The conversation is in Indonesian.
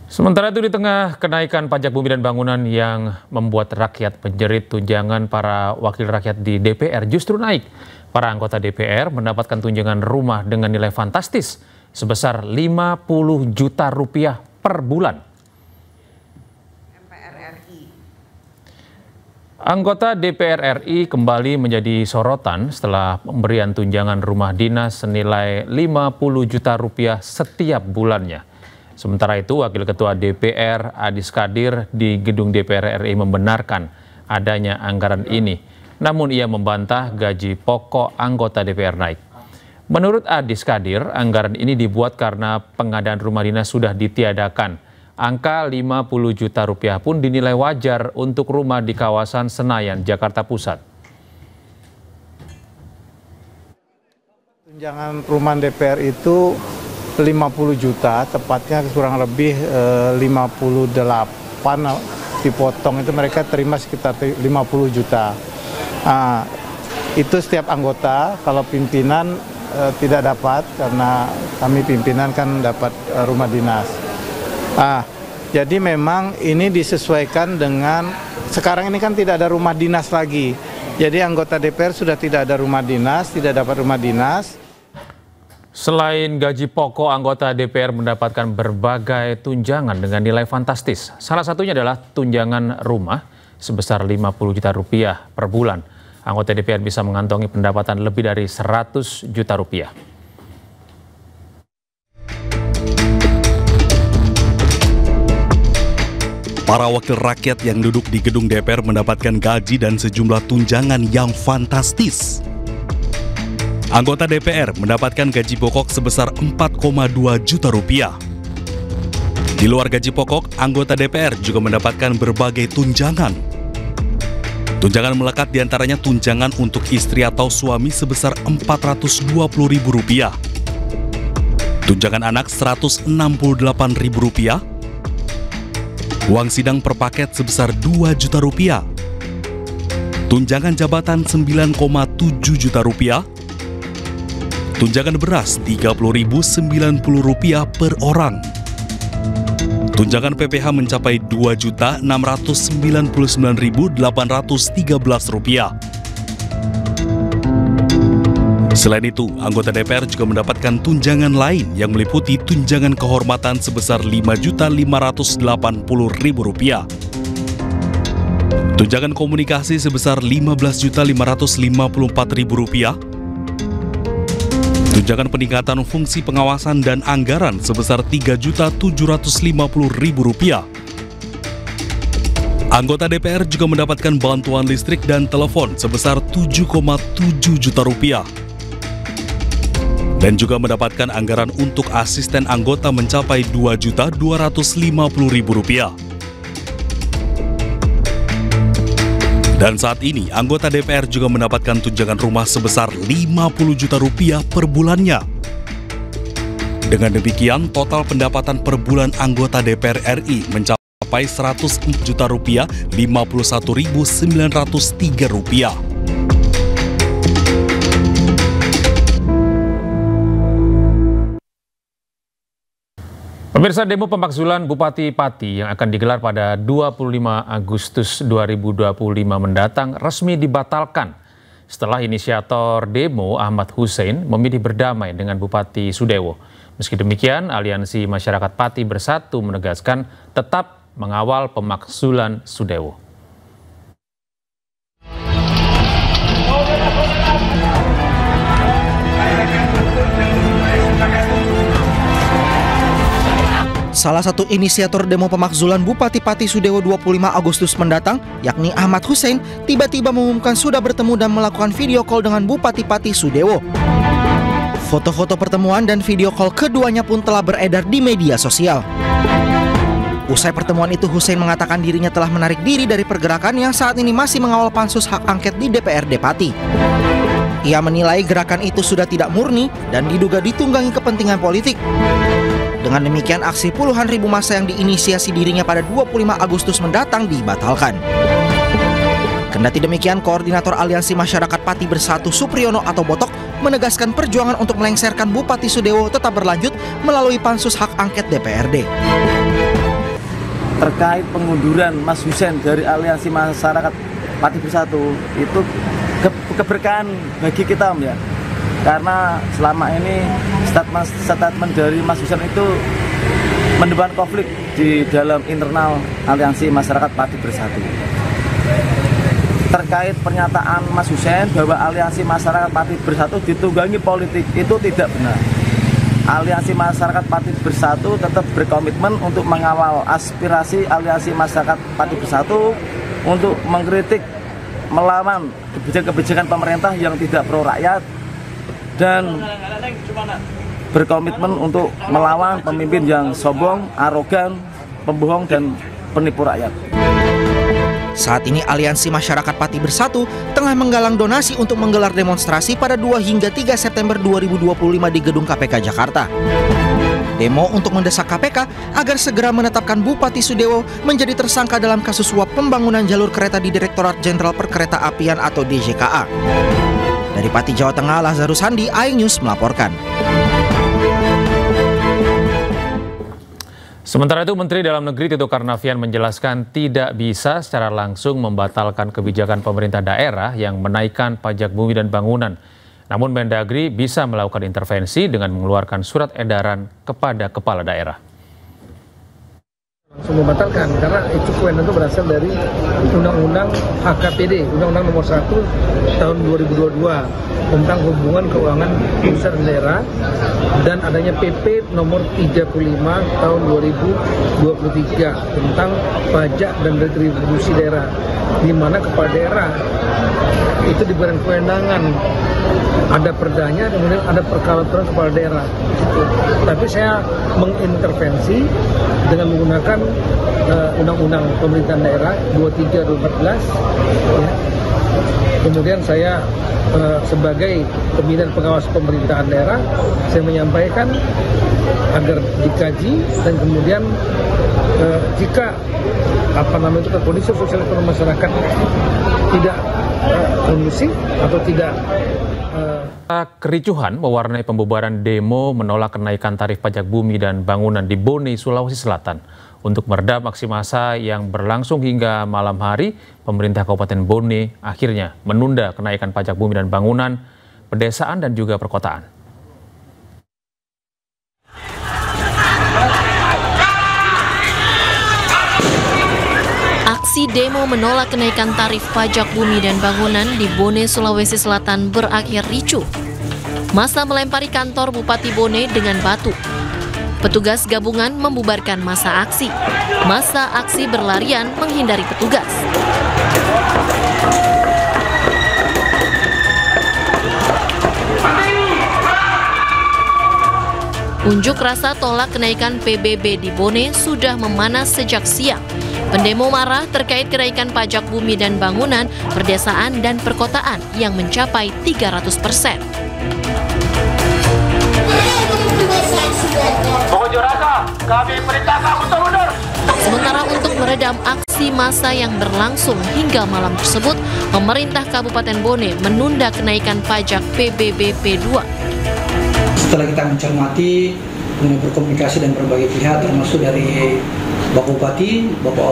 Sementara itu di tengah kenaikan pajak bumi dan bangunan yang membuat rakyat menjerit, tunjangan para wakil rakyat di DPR justru naik. Para anggota DPR mendapatkan tunjangan rumah dengan nilai fantastis sebesar 50 juta rupiah per bulan. Anggota DPR RI kembali menjadi sorotan setelah pemberian tunjangan rumah dinas senilai 50 juta rupiah setiap bulannya. Sementara itu, Wakil Ketua DPR Adis Kadir di gedung DPR RI membenarkan adanya anggaran ini. Namun ia membantah gaji pokok anggota DPR naik. Menurut Adis Kadir, anggaran ini dibuat karena pengadaan rumah dinas sudah ditiadakan. Angka 50 juta rupiah pun dinilai wajar untuk rumah di kawasan Senayan, Jakarta Pusat. Tunjangan perumahan DPR itu 50 juta, tepatnya kurang lebih 58 dipotong, itu mereka terima sekitar 50 juta. Nah, itu setiap anggota, kalau pimpinan tidak dapat karena kami pimpinan kan dapat rumah dinas. Jadi memang ini disesuaikan dengan, sekarang ini kan tidak ada rumah dinas lagi. Jadi anggota DPR sudah tidak ada rumah dinas, tidak dapat rumah dinas. Selain gaji pokok, anggota DPR mendapatkan berbagai tunjangan dengan nilai fantastis. Salah satunya adalah tunjangan rumah sebesar 50 juta rupiah per bulan. Anggota DPR bisa mengantongi pendapatan lebih dari 100 juta rupiah. Para wakil rakyat yang duduk di gedung DPR mendapatkan gaji dan sejumlah tunjangan yang fantastis. Anggota DPR mendapatkan gaji pokok sebesar 4,2 juta rupiah. Di luar gaji pokok, anggota DPR juga mendapatkan berbagai tunjangan. Tunjangan melekat diantaranya tunjangan untuk istri atau suami sebesar Rp420.000, tunjangan anak Rp168.000, uang sidang per paket sebesar Rp2 juta, tunjangan jabatan Rp9,7 juta, tunjangan beras Rp30.090 per orang. Tunjangan PPH mencapai Rp2.699.813. Selain itu, anggota DPR juga mendapatkan tunjangan lain yang meliputi tunjangan kehormatan sebesar Rp5.580.000, tunjangan komunikasi sebesar Rp15.554.000, tunjangan peningkatan fungsi pengawasan dan anggaran sebesar Rp3.750.000. Anggota DPR juga mendapatkan bantuan listrik dan telepon sebesar Rp7,7 juta dan juga mendapatkan anggaran untuk asisten anggota mencapai Rp2.250.000. Dan saat ini, anggota DPR juga mendapatkan tunjangan rumah sebesar Rp50 juta per bulannya. Dengan demikian, total pendapatan per bulan anggota DPR RI mencapai Rp104 juta, Rp51.903. Pemirsa, demo pemakzulan Bupati Pati yang akan digelar pada 25 Agustus 2025 mendatang resmi dibatalkan setelah inisiator demo Ahmad Hussein memilih berdamai dengan Bupati Sudewo. Meski demikian, Aliansi Masyarakat Pati Bersatu menegaskan tetap mengawal pemakzulan Sudewo. Salah satu inisiator demo pemakzulan Bupati Pati Sudewo 25 Agustus mendatang, yakni Ahmad Hussein, tiba-tiba mengumumkan sudah bertemu dan melakukan video call dengan Bupati Pati Sudewo. Foto-foto pertemuan dan video call keduanya pun telah beredar di media sosial. Usai pertemuan itu, Hussein mengatakan dirinya telah menarik diri dari pergerakan yang saat ini masih mengawal pansus hak angket di DPRD Pati. Ia menilai gerakan itu sudah tidak murni dan diduga ditunggangi kepentingan politik. Dengan demikian, aksi puluhan ribu massa yang diinisiasi dirinya pada 25 Agustus mendatang dibatalkan. Kendati demikian, Koordinator Aliansi Masyarakat Pati Bersatu Supriyono atau Botok menegaskan perjuangan untuk melengsarkan Bupati Sudewo tetap berlanjut melalui pansus hak angket DPRD. terkait pengunduran Mas Hussein dari Aliansi Masyarakat Pati Bersatu itu keberkahan bagi kita, Om, ya. Karena selama ini statement dari Mas Hussein itu menebar konflik di dalam internal Aliansi Masyarakat Pati Bersatu. Terkait pernyataan Mas Hussein bahwa Aliansi Masyarakat Pati Bersatu ditunggangi politik, itu tidak benar. Aliansi Masyarakat Pati Bersatu tetap berkomitmen untuk mengawal aspirasi Aliansi Masyarakat Pati Bersatu untuk mengkritik, melawan kebijakan-kebijakan pemerintah yang tidak pro rakyat, dan berkomitmen untuk melawan pemimpin yang sombong, arogan, pembohong, dan penipu rakyat. Saat ini Aliansi Masyarakat Pati Bersatu tengah menggalang donasi untuk menggelar demonstrasi pada 2 hingga 3 September 2025 di Gedung KPK Jakarta. Demo untuk mendesak KPK agar segera menetapkan Bupati Sudewo menjadi tersangka dalam kasus suap pembangunan jalur kereta di Direktorat Jenderal Perkeretaapian atau DJKA. Dari Pati, Jawa Tengah, Lazarus Handi, iNews melaporkan. Sementara itu, Menteri Dalam Negeri Tito Karnavian menjelaskan tidak bisa secara langsung membatalkan kebijakan pemerintah daerah yang menaikkan pajak bumi dan bangunan. Namun Mendagri bisa melakukan intervensi dengan mengeluarkan surat edaran kepada kepala daerah. Langsung membatalkan, karena itu kewenangan itu berasal dari Undang-Undang HKPD, Undang-Undang Nomor 1 Tahun 2022 tentang hubungan keuangan pusat dan daerah, dan adanya PP Nomor 35 Tahun 2023 tentang pajak dan retribusi daerah, di mana kepala daerah itu diberikan kewenangan, ada perdanya, kemudian ada peraturan kepala daerah. Tapi saya mengintervensi dengan menggunakan Undang-Undang Pemerintahan Daerah 23/2014. Ya. Kemudian saya sebagai pembina pengawas pemerintahan daerah, saya menyampaikan agar dikaji, dan kemudian jika kondisi sosial ekonomi masyarakat tidak kondusif atau tidak. Kericuhan mewarnai pembubaran demo menolak kenaikan tarif pajak bumi dan bangunan di Bone, Sulawesi Selatan. Untuk meredam aksi massa yang berlangsung hingga malam hari, pemerintah Kabupaten Bone akhirnya menunda kenaikan pajak bumi dan bangunan, pedesaan, dan juga perkotaan. Aksi demo menolak kenaikan tarif pajak bumi dan bangunan di Bone, Sulawesi Selatan berakhir ricuh. Massa melempari kantor Bupati Bone dengan batu. Petugas gabungan membubarkan massa aksi. Massa aksi berlarian menghindari petugas. Unjuk rasa tolak kenaikan PBB di Bone sudah memanas sejak siang. Pendemo marah terkait kenaikan pajak bumi dan bangunan, perdesaan, dan perkotaan yang mencapai 300%. Pengunjuk rasa, kami perintahkan untuk mundur. Sementara untuk meredam aksi massa yang berlangsung hingga malam tersebut, pemerintah Kabupaten Bone menunda kenaikan pajak PBB P2. Setelah kita mencermati, berkomunikasi dengan berbagai pihak, termasuk dari Bapak Bupati, Bapak